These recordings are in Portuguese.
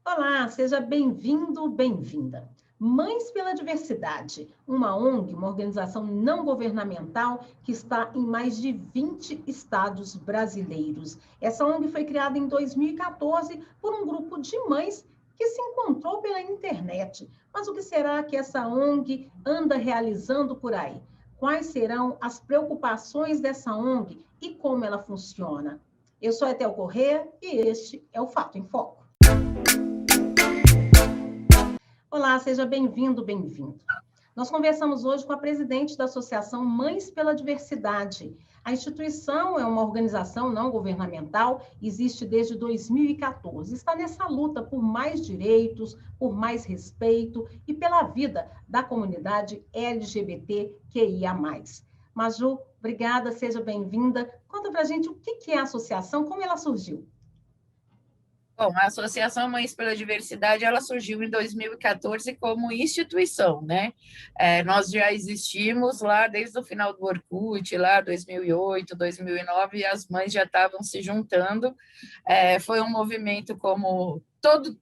Olá, seja bem-vindo, bem-vinda. Mães pela Diversidade, uma ONG, uma organização não governamental que está em mais de 20 estados brasileiros. Essa ONG foi criada em 2014 por um grupo de mães que se encontrou pela internet. Mas o que será que essa ONG anda realizando por aí? Quais serão as preocupações dessa ONG e como ela funciona? Eu sou a Etel Corrêa e este é o Fato em Foco. Olá, seja bem-vindo, bem-vindo. Nós conversamos hoje com a presidente da Associação Mães pela Diversidade. A instituição é uma organização não governamental, existe desde 2014. Está nessa luta por mais direitos, por mais respeito e pela vida da comunidade LGBTQIA+. Maju, obrigada, seja bem-vinda. Conta pra gente o que é a associação, como ela surgiu. Bom, a Associação Mães pela Diversidade, ela surgiu em 2014 como instituição, né? Nós já existimos lá desde o final do Orkut, lá 2008, 2009, e as mães já estavam se juntando. Foi um movimento como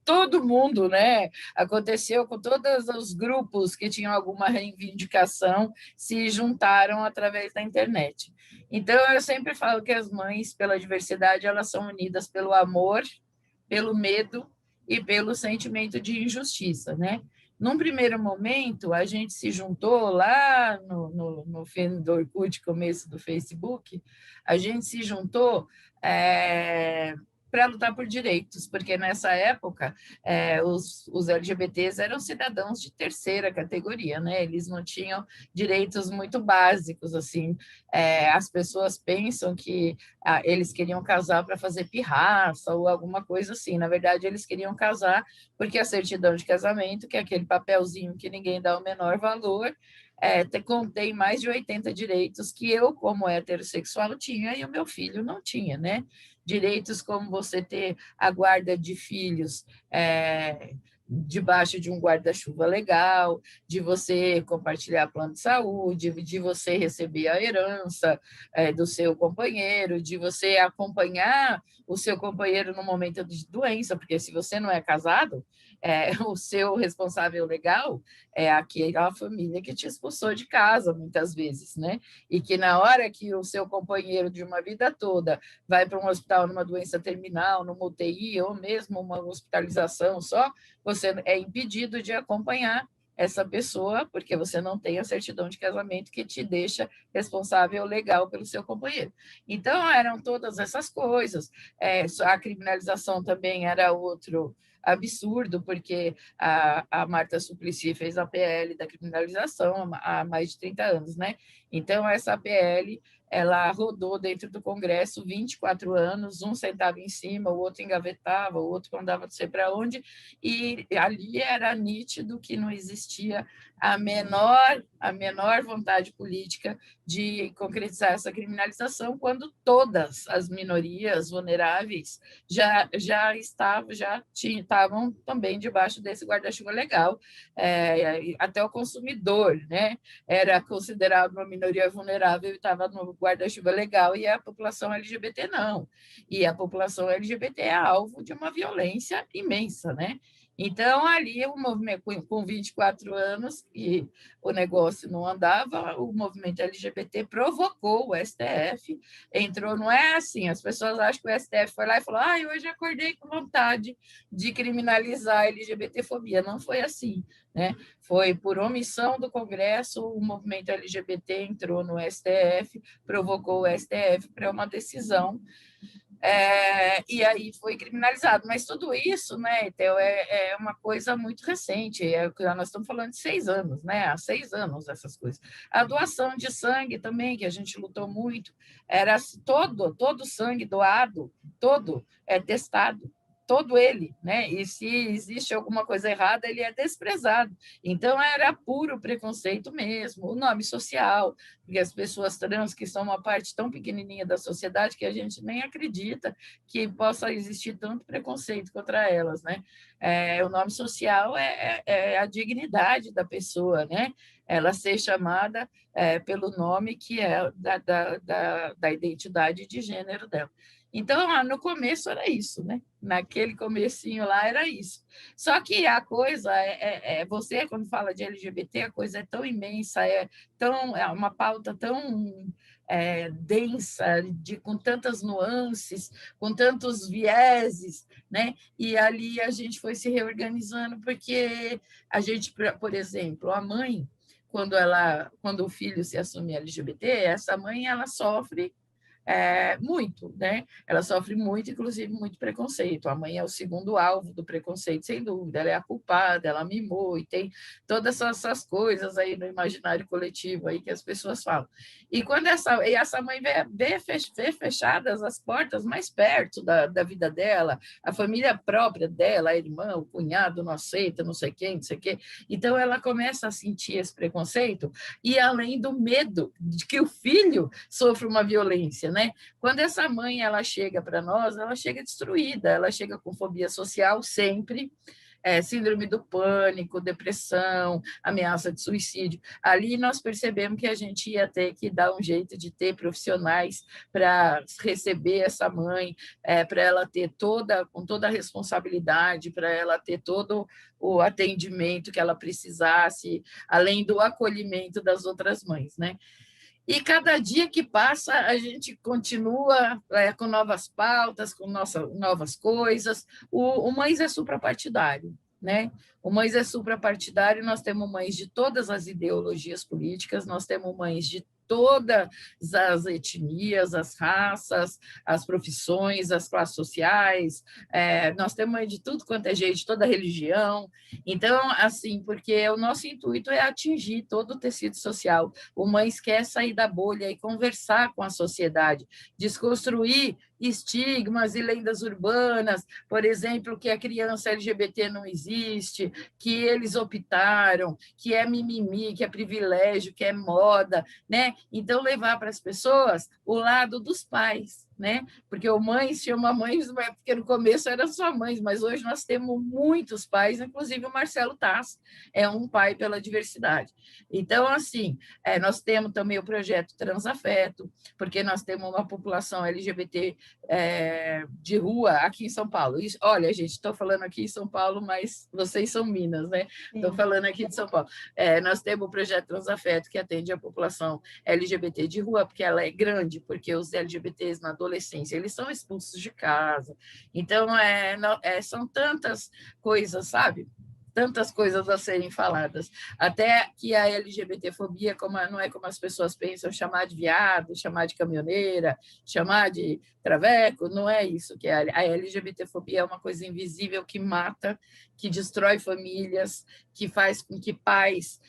todo mundo, né? Aconteceu com todos os grupos que tinham alguma reivindicação, se juntaram através da internet. Então, eu sempre falo que as mães pela diversidade, elas são unidas pelo amor, pelo medo e pelo sentimento de injustiça, né? Num primeiro momento, a gente se juntou lá no fim do Orkut, começo do Facebook, a gente se juntou para lutar por direitos, porque nessa época os LGBTs eram cidadãos de terceira categoria, né? Eles não tinham direitos muito básicos, assim. As pessoas pensam que eles queriam casar para fazer pirraça ou alguma coisa assim. Na verdade, eles queriam casar porque a certidão de casamento, que é aquele papelzinho que ninguém dá o menor valor, contém mais de 80 direitos que eu, como heterossexual, tinha e o meu filho não tinha, né? Direitos como você ter a guarda de filhos debaixo de um guarda-chuva legal, de você compartilhar plano de saúde, de você receber a herança do seu companheiro, de você acompanhar o seu companheiro no momento de doença, porque se você não é casado, o seu responsável legal é aquela família que te expulsou de casa, muitas vezes, né? E que na hora que o seu companheiro de uma vida toda vai para um hospital numa doença terminal, numa UTI, ou mesmo uma hospitalização só, você é impedido de acompanhar essa pessoa, porque você não tem a certidão de casamento que te deixa responsável legal pelo seu companheiro. Então, eram todas essas coisas. A criminalização também era outro absurdo, porque a Marta Suplicy fez a PL da criminalização há mais de 30 anos, né? Então, essa PL ela rodou dentro do Congresso 24 anos, um sentava em cima, o outro engavetava, o outro mandava não sei para onde, e ali era nítido que não existia a menor vontade política de concretizar essa criminalização, quando todas as minorias vulneráveis estavam também debaixo desse guarda-chuva legal, até o consumidor, né, era considerado uma minoria vulnerável e estava no guarda-chuva legal, e a população LGBT não. E a população LGBT é alvo de uma violência imensa, né? Então, ali, o movimento, com 24 anos, e o negócio não andava, o movimento LGBT provocou o STF, entrou, não é assim, as pessoas acham que o STF foi lá e falou, hoje acordei com vontade de criminalizar a LGBTfobia. Não foi assim, né? Foi por omissão do Congresso, o movimento LGBT entrou no STF, provocou o STF para uma decisão, e aí foi criminalizado. Mas tudo isso, né, Theo, é uma coisa muito recente. Nós estamos falando de 6 anos, né? Há 6 anos essas coisas. A doação de sangue também, que a gente lutou muito, era todo sangue doado, todo é testado, todo ele, né? E se existe alguma coisa errada, ele é desprezado. Então, era puro preconceito mesmo, o nome social, porque as pessoas trans, que são uma parte tão pequenininha da sociedade, que a gente nem acredita que possa existir tanto preconceito contra elas, né? O nome social é a dignidade da pessoa, né? Ela ser chamada pelo nome que é da identidade de gênero dela. Então, no começo era isso, né? Naquele comecinho lá era isso. Só que a coisa você, quando fala de LGBT, a coisa é tão imensa, é uma pauta tão densa, com tantas nuances, com tantos vieses, né? E ali a gente foi se reorganizando, porque a gente, por exemplo, a mãe, quando o filho se assume LGBT, essa mãe ela sofre muito, né? Ela sofre muito, inclusive muito preconceito. A mãe é o segundo alvo do preconceito, sem dúvida. Ela é a culpada, ela mimou e tem todas essas coisas aí no imaginário coletivo aí que as pessoas falam. E quando essa mãe vê fechadas as portas mais perto da vida dela, a família própria dela, a irmã, o cunhado não aceita, não sei quem, não sei o quê. Então ela começa a sentir esse preconceito e além do medo de que o filho sofra uma violência, né? Quando essa mãe ela chega para nós, ela chega destruída, ela chega com fobia social sempre, síndrome do pânico, depressão, ameaça de suicídio. Ali nós percebemos que a gente ia ter que dar um jeito de ter profissionais para receber essa mãe, para ela ter com toda a responsabilidade, para ela ter todo o atendimento que ela precisasse, além do acolhimento das outras mães, né? E cada dia que passa, a gente continua com novas pautas, com novas coisas. O Mães é suprapartidário, né? O Mães é suprapartidário, nós temos mães de todas as ideologias políticas, nós temos mães de todas as etnias, as raças, as profissões, as classes sociais, nós temos mães de tudo quanto é jeito, de toda religião. Então, assim, porque o nosso intuito é atingir todo o tecido social. O Mães quer sair da bolha e conversar com a sociedade, desconstruir estigmas e lendas urbanas, por exemplo, que a criança LGBT não existe, que eles optaram, que é mimimi, que é privilégio, que é moda, né? Então, levar para as pessoas o lado dos pais, né? Porque o Mães chama Mães, porque no começo eram só mães, mas hoje nós temos muitos pais, inclusive o Marcelo Tass é um pai pela diversidade. Então, assim, nós temos também o projeto Transafeto, porque nós temos uma população LGBT de rua aqui em São Paulo. Olha, gente, estou falando aqui em São Paulo, mas vocês são Minas, né? Estou falando aqui de São Paulo. Nós temos o projeto Transafeto, que atende a população LGBT de rua, porque ela é grande, porque os LGBTs na adolescência, eles são expulsos de casa. Então, são tantas coisas, sabe? Tantas coisas a serem faladas, até que a LGBTfobia não é como as pessoas pensam, chamar de viado, chamar de caminhoneira, chamar de traveco, não é isso que é. A LGBTfobia é uma coisa invisível que mata, que destrói famílias, que faz com que pais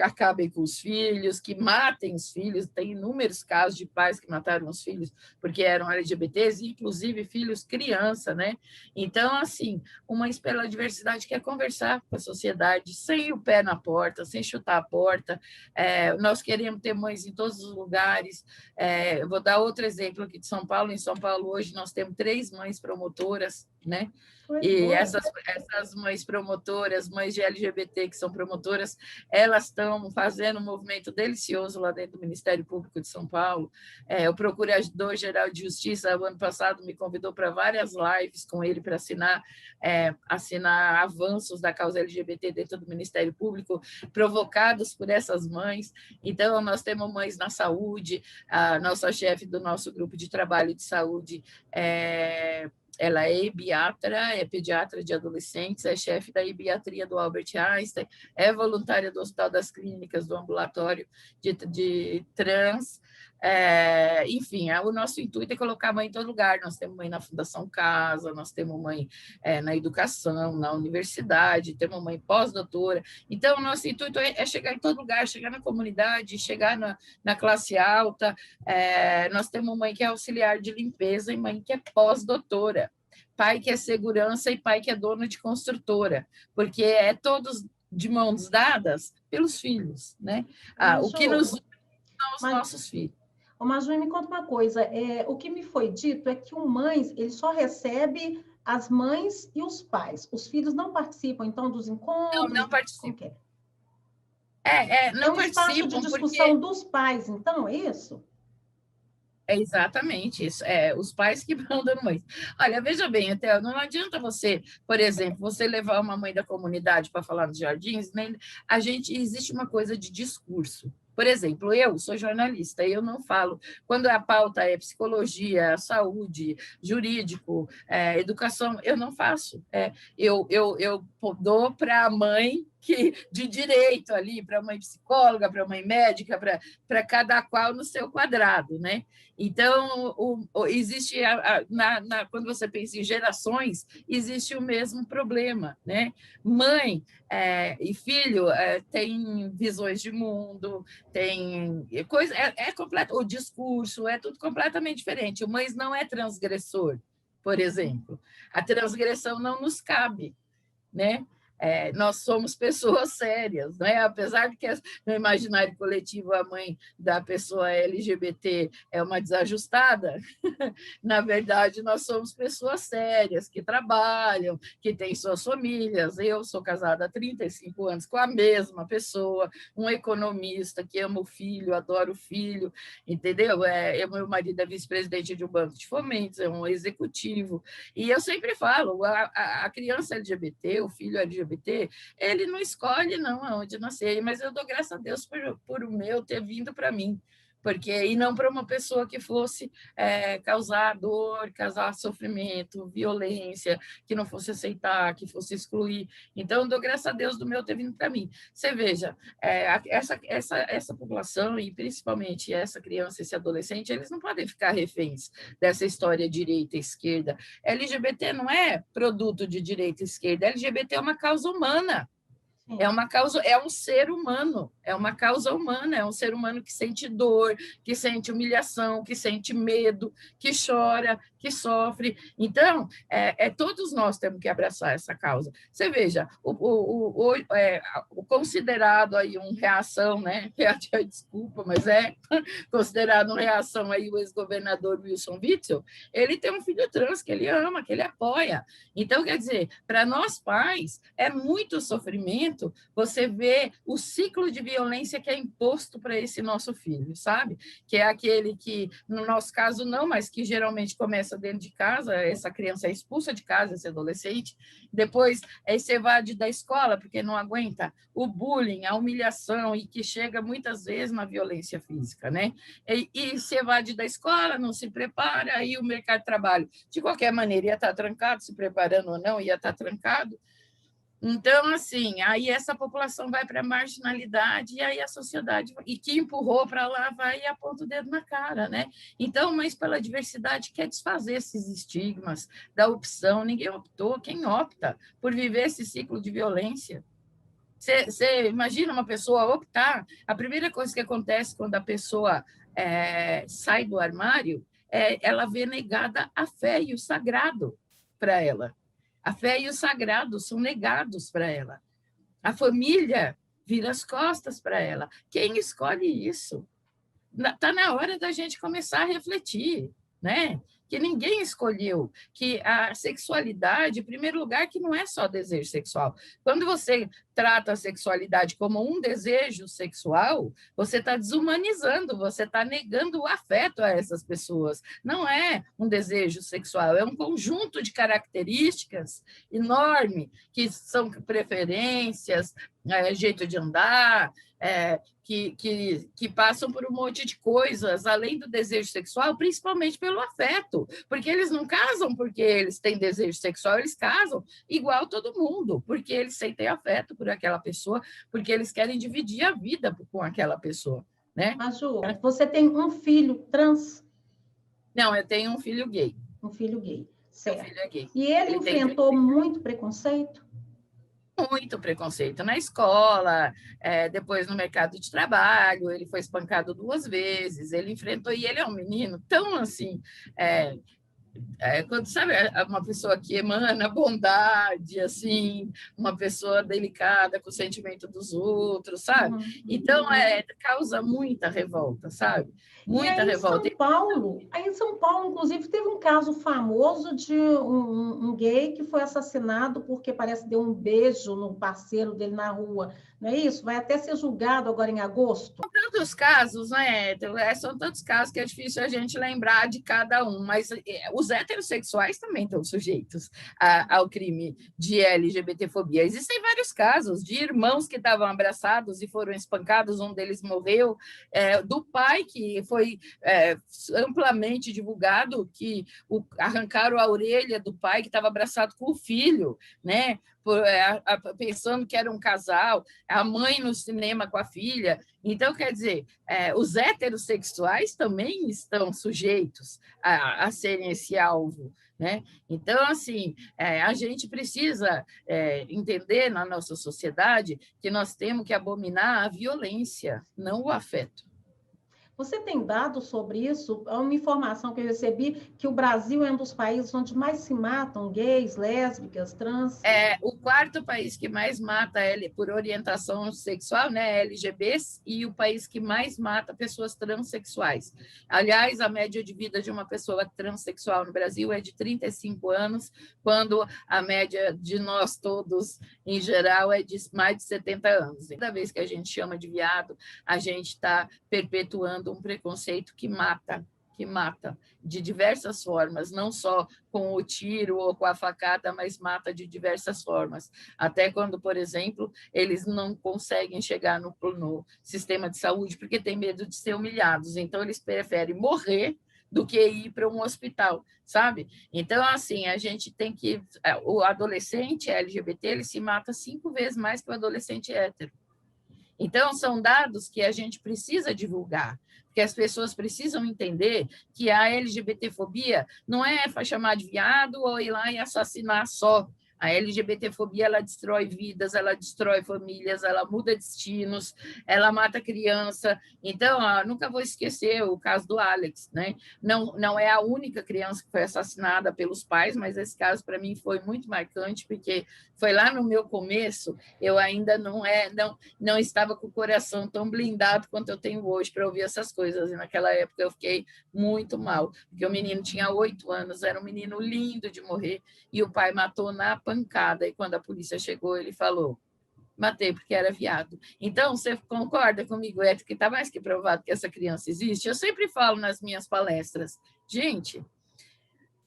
acabem com os filhos, que matem os filhos. Tem inúmeros casos de pais que mataram os filhos porque eram LGBTs, inclusive filhos criança, né? Então, assim, uma Mães pela Diversidade quer conversar com a sociedade sem o pé na porta, sem chutar a porta. Nós queremos ter mães em todos os lugares. Eu vou dar outro exemplo aqui de São Paulo. Em São Paulo, hoje, nós temos 3 mães promotoras, né? E essas mães promotoras, mães de LGBT que são promotoras, elas estão fazendo um movimento delicioso lá dentro do Ministério Público de São Paulo. O Procurador-Geral de Justiça, o ano passado, me convidou para várias lives com ele para assinar avanços da causa LGBT dentro do Ministério Público, provocados por essas mães. Então, nós temos mães na saúde, a nossa chefe do nosso grupo de trabalho de saúde ela é ebiatra, é pediatra de adolescentes, é chefe da ebiatria do Albert Einstein, é voluntária do Hospital das Clínicas, do ambulatório de trans. Enfim, o nosso intuito é colocar a mãe em todo lugar. Nós temos mãe na Fundação Casa, nós temos mãe na educação, na universidade, temos mãe pós-doutora. Então, o nosso intuito é chegar em todo lugar, chegar na comunidade, chegar na classe alta. Nós temos mãe que é auxiliar de limpeza e mãe que é pós-doutora, pai que é segurança e pai que é dono de construtora, porque todos de mãos dadas pelos filhos, né? O que nos une são os nossos filhos. Maju, me conta uma coisa, o que me foi dito é que o Mães, ele só recebe as mães e os pais. Os filhos não participam, então, dos encontros? Não participam. Não participam. É um espaço de discussão dos pais, então, é isso? É exatamente isso, os pais que mandam no mãe. Olha, veja bem, até não adianta você, por exemplo, você levar uma mãe da comunidade para falar nos jardins, né? Existe uma coisa de discurso. Por exemplo, eu sou jornalista, eu não falo, quando a pauta é psicologia, saúde, jurídico, educação, eu não faço. Eu dou para a mãe de direito ali, para a mãe psicóloga, para a mãe médica, para cada qual no seu quadrado, né? Então, existe, quando você pensa em gerações, existe o mesmo problema, né? Mãe e filho têm visões de mundo, tem coisa, completo, o discurso é tudo completamente diferente. O Mães não é transgressor, por exemplo. A transgressão não nos cabe, né? Nós somos pessoas sérias, né? Apesar de que no imaginário coletivo a mãe da pessoa LGBT é uma desajustada, na verdade nós somos pessoas sérias, que trabalham, que têm suas famílias. Eu sou casada há 35 anos com a mesma pessoa, um economista que ama o filho, adora o filho, entendeu? Meu marido é vice-presidente de um banco de fomentos, é um executivo, e eu sempre falo, a criança LGBT, o filho LGBT, ele não escolhe não aonde nascer, mas eu dou graças a Deus por o meu ter vindo para mim, e não para uma pessoa que fosse causar dor, causar sofrimento, violência, que não fosse aceitar, que fosse excluir. Então, eu dou graças a Deus do meu ter vindo para mim. Você veja, essa população, e principalmente essa criança, esse adolescente, eles não podem ficar reféns dessa história direita e esquerda. LGBT não é produto de direita e esquerda, LGBT é uma causa humana. É um ser humano, é uma causa humana, é um ser humano que sente dor, que sente humilhação, que sente medo, que chora, que sofre. Então, todos nós temos que abraçar essa causa. Você veja, o considerado aí uma reação, né? Desculpa, mas é considerado uma reação aí o ex-governador Wilson Witzel, ele tem um filho trans que ele ama, que ele apoia. Então, quer dizer, para nós pais, é muito sofrimento você vê o ciclo de violência que é imposto para esse nosso filho, sabe? Que é aquele que, no nosso caso, não, mas que geralmente começa dentro de casa, essa criança é expulsa de casa, esse adolescente, depois se evade da escola, porque não aguenta o bullying, a humilhação, e que chega muitas vezes na violência física, né? E se evade da escola, não se prepara, aí o mercado de trabalho, de qualquer maneira, ia estar trancado, se preparando ou não, ia estar trancado. Então, assim, aí essa população vai para a marginalidade, e aí a sociedade, e que empurrou para lá, vai e aponta o dedo na cara, né? Então, Mães pela Diversidade quer desfazer esses estigmas da opção. Ninguém optou, quem opta por viver esse ciclo de violência? Você imagina uma pessoa optar, a primeira coisa que acontece quando a pessoa sai do armário ela vê negada a fé e o sagrado para ela. A fé e o sagrado são negados para ela. A família vira as costas para ela. Quem escolhe isso? Está na hora da gente começar a refletir, né? Que ninguém escolheu, que a sexualidade, em primeiro lugar, que não é só desejo sexual. Quando você trata a sexualidade como um desejo sexual, você está desumanizando, você está negando o afeto a essas pessoas. Não é um desejo sexual, é um conjunto de características enorme, que são preferências, jeito de andar, que passam por um monte de coisas, além do desejo sexual, principalmente pelo afeto, porque eles não casam porque eles têm desejo sexual, eles casam igual todo mundo, porque eles sentem afeto por aquela pessoa, porque eles querem dividir a vida com aquela pessoa, né? Maju, você tem um filho trans? Não, eu tenho um filho gay. Um filho gay, certo. Meu filho é gay. E ele enfrentou muito preconceito? Muito preconceito na escola, depois no mercado de trabalho, ele foi espancado 2 vezes, ele enfrentou, e ele é um menino tão assim, Quando, sabe, uma pessoa que emana bondade, assim, uma pessoa delicada com o sentimento dos outros, sabe? Uhum. Então, causa muita revolta, sabe? E Muita revolta. Aí em São Paulo, inclusive, teve um caso famoso de um gay que foi assassinado porque parece que deu um beijo no parceiro dele na rua. Não é isso? Vai até ser julgado agora em agosto. Tantos casos, né? São tantos casos que é difícil a gente lembrar de cada um, mas os heterossexuais também estão sujeitos ao crime de LGBTfobia. Existem vários casos de irmãos que estavam abraçados e foram espancados, um deles morreu, do pai que foi amplamente divulgado que arrancaram a orelha do pai que estava abraçado com o filho, né? Pensando que era um casal, a mãe no cinema com a filha. Então, quer dizer, os heterossexuais também estão sujeitos a serem esse alvo, né? Então, assim, a gente precisa entender na nossa sociedade que nós temos que abominar a violência, não o afeto. Você tem dados sobre isso? É uma informação que eu recebi que o Brasil é um dos países onde mais se matam gays, lésbicas, trans. O quarto país que mais mata por orientação sexual, né, LGBs, e o país que mais mata pessoas transexuais. Aliás, a média de vida de uma pessoa transexual no Brasil é de 35 anos, quando a média de nós todos, em geral, é de mais de 70 anos. Cada vez que a gente chama de viado, a gente está perpetuando um preconceito que mata de diversas formas, não só com o tiro ou com a facada, mas mata de diversas formas. Até quando, por exemplo, eles não conseguem chegar no sistema de saúde porque têm medo de ser humilhados. Então, eles preferem morrer do que ir para um hospital, sabe? Então, assim, a gente tem que... O adolescente LGBT, ele se mata 5 vezes mais que o adolescente hétero. Então, são dados que a gente precisa divulgar, porque as pessoas precisam entender que a LGBTfobia não é para chamar de viado ou ir lá e assassinar só. A LGBTfobia, ela destrói vidas, ela destrói famílias, ela muda destinos, ela mata criança. Então, nunca vou esquecer o caso do Alex, né? Não é a única criança que foi assassinada pelos pais, mas esse caso, para mim, foi muito marcante, porque foi lá no meu começo, eu ainda não estava com o coração tão blindado quanto eu tenho hoje para ouvir essas coisas. E naquela época eu fiquei muito mal, porque o menino tinha 8 anos, era um menino lindo de morrer, e o pai matou na pancada. E quando a polícia chegou, ele falou: matei porque era viado. Então, você concorda comigo, Edson, que está mais que provado que essa criança existe? Eu sempre falo nas minhas palestras, gente,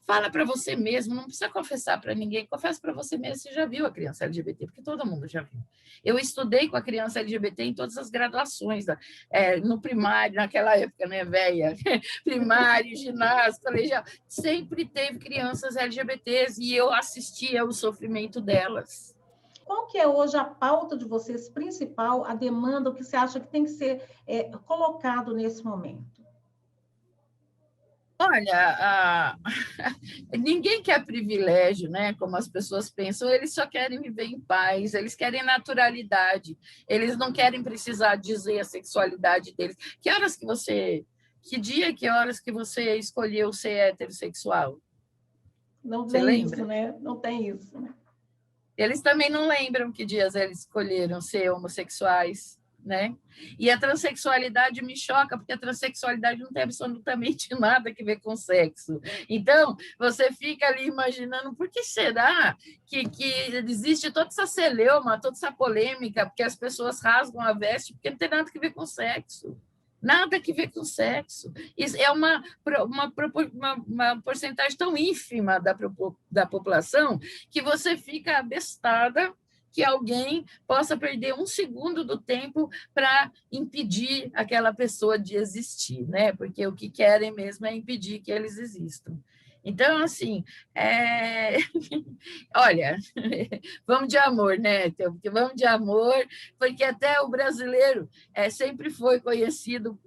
fala para você mesmo, não precisa confessar para ninguém, confessa para você mesmo, você já viu a criança LGBT, porque todo mundo já viu. Eu estudei com a criança LGBT em todas as graduações, no primário, naquela época, né, velha, primário, ginásio, colegial, sempre teve crianças LGBTs e eu assistia ao sofrimento delas. Qual que é hoje a pauta de vocês principal, a demanda, o que você acha que tem que ser colocado nesse momento? Olha, ninguém quer privilégio, né? Como as pessoas pensam, eles só querem viver em paz, eles querem naturalidade, eles não querem precisar dizer a sexualidade deles. Que dia, que horas que você escolheu ser heterossexual? Não Você tem isso, lembra? né? Não tem isso, né? Eles também não lembram que dias eles escolheram ser homossexuais, né? E a transexualidade me choca, porque a transexualidade não tem absolutamente nada a ver com sexo. Então, você fica ali imaginando por que será que existe toda essa celeuma, toda essa polêmica, porque as pessoas rasgam a veste, porque não tem nada a ver com sexo. Nada a ver com sexo. Isso é uma porcentagem tão ínfima da população que você fica abestada que alguém possa perder 1 segundo do tempo para impedir aquela pessoa de existir, né? Porque o que querem mesmo é impedir que eles existam. Então, assim, olha, vamos de amor, né? Porque vamos de amor, porque até o brasileiro sempre foi conhecido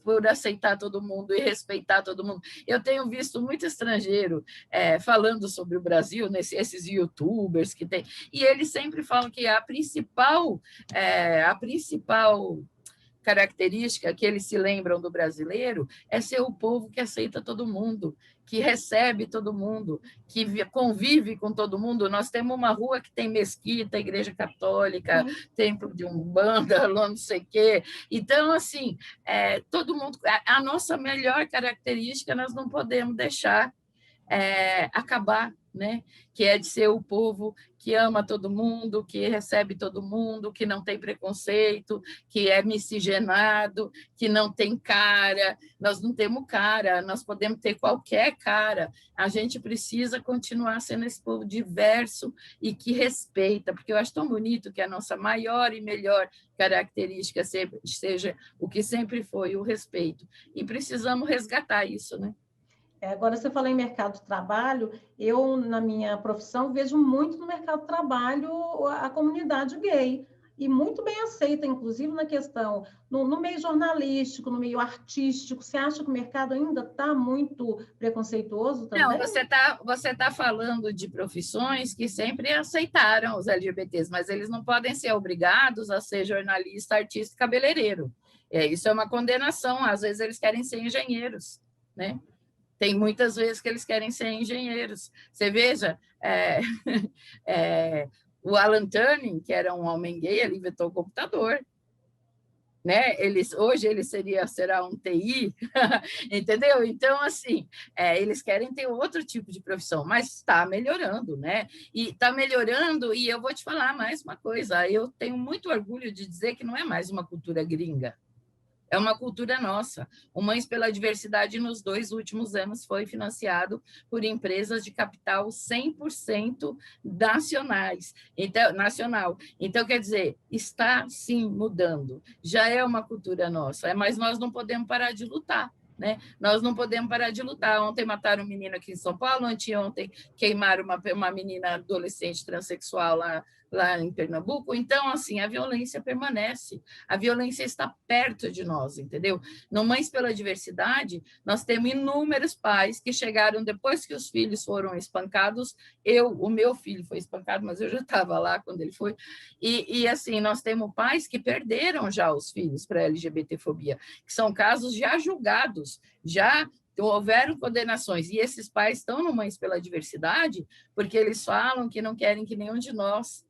por aceitar todo mundo e respeitar todo mundo. Eu tenho visto muito estrangeiro falando sobre o Brasil, esses youtubers que tem, e eles sempre falam que a principal característica que eles se lembram do brasileiro é ser o povo que aceita todo mundo, que recebe todo mundo, que convive com todo mundo. Nós temos uma rua que tem mesquita, igreja católica, templo de Umbanda, não sei o quê. Então, assim, todo mundo... A nossa melhor característica nós não podemos deixar acabar, né? Que é de ser o povo que ama todo mundo, que recebe todo mundo, que não tem preconceito, que é miscigenado, que não tem cara. Nós não temos cara, nós podemos ter qualquer cara. A gente precisa continuar sendo esse povo diverso e que respeita, porque eu acho tão bonito que a nossa maior e melhor característica seja o que sempre foi, o respeito. E precisamos resgatar isso, né? Agora, você falou em mercado de trabalho, eu, na minha profissão, vejo muito no mercado de trabalho a comunidade gay, e muito bem aceita, inclusive na questão, no meio jornalístico, no meio artístico. Você acha que o mercado ainda está muito preconceituoso também? Não, você tá falando de profissões que sempre aceitaram os LGBTs, mas eles não podem ser obrigados a ser jornalista, artista e cabeleireiro. Isso é uma condenação, às vezes eles querem ser engenheiros, né? Tem muitas vezes que eles querem ser engenheiros. Você veja, o Alan Turing, que era um homem gay, ele inventou o computador. Né? Hoje ele será um TI, entendeu? Então, assim, eles querem ter outro tipo de profissão, mas está melhorando, né? E está melhorando, e eu vou te falar mais uma coisa, eu tenho muito orgulho de dizer que não é mais uma cultura gringa. É uma cultura nossa. O Mães pela Diversidade, nos 2 últimos anos, foi financiado por empresas de capital 100% nacional. Então, quer dizer, está, sim, mudando. Já é uma cultura nossa, mas nós não podemos parar de lutar. Né? Nós não podemos parar de lutar. Ontem mataram um menino aqui em São Paulo, anteontem queimaram uma menina adolescente transexual lá em Pernambuco. Então, assim, a violência permanece, a violência está perto de nós, entendeu? No Mães pela Diversidade, nós temos inúmeros pais que chegaram depois que os filhos foram espancados. O meu filho foi espancado, mas eu já estava lá quando ele foi. E assim, nós temos pais que perderam já os filhos para a LGBTfobia, que são casos já julgados, já houveram condenações, e esses pais estão no Mães pela Diversidade porque eles falam que não querem que nenhum de nós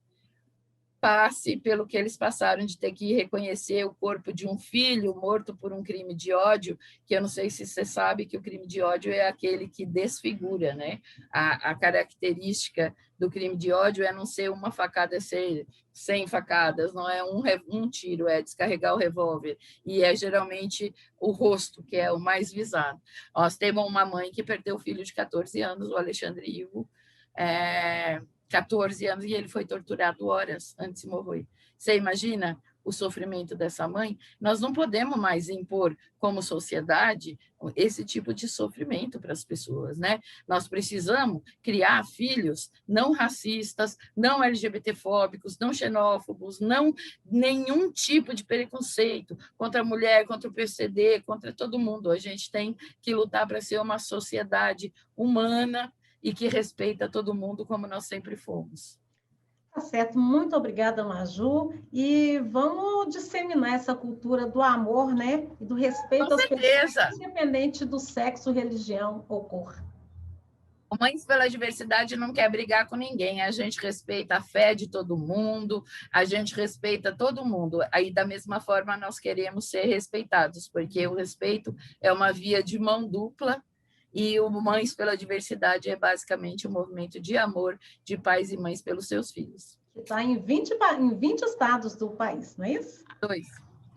passe pelo que eles passaram de ter que reconhecer o corpo de um filho morto por um crime de ódio, que eu não sei se você sabe que o crime de ódio é aquele que desfigura, né? A característica do crime de ódio é não ser uma facada, ser 100 facadas, não é um tiro, é descarregar o revólver, e é geralmente o rosto, que é o mais visado. Nós temos uma mãe que perdeu o filho de 14 anos, o Alexandre Ivo, 14 anos, e ele foi torturado horas antes de morrer. Você imagina o sofrimento dessa mãe? Nós não podemos mais impor, como sociedade, esse tipo de sofrimento para as pessoas, né? Nós precisamos criar filhos não racistas, não LGBTfóbicos, não xenófobos, não nenhum tipo de preconceito contra a mulher, contra o PCD, contra todo mundo. A gente tem que lutar para ser uma sociedade humana e que respeita todo mundo como nós sempre fomos. Tá certo, muito obrigada, Maju, e vamos disseminar essa cultura do amor, né, e do respeito às pessoas, independente do sexo, religião ou cor. O Mães pela Diversidade não quer brigar com ninguém, a gente respeita a fé de todo mundo, a gente respeita todo mundo, aí da mesma forma nós queremos ser respeitados, porque o respeito é uma via de mão dupla. E o Mães pela Diversidade é basicamente um movimento de amor de pais e mães pelos seus filhos. Está em 20 estados do país, não é isso?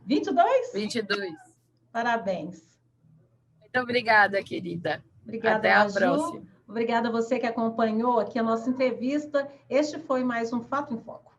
22. 22? Parabéns. Muito obrigada, querida. Obrigada, até Maju. A próxima. Obrigada a você que acompanhou aqui a nossa entrevista. Este foi mais um Fato em Foco.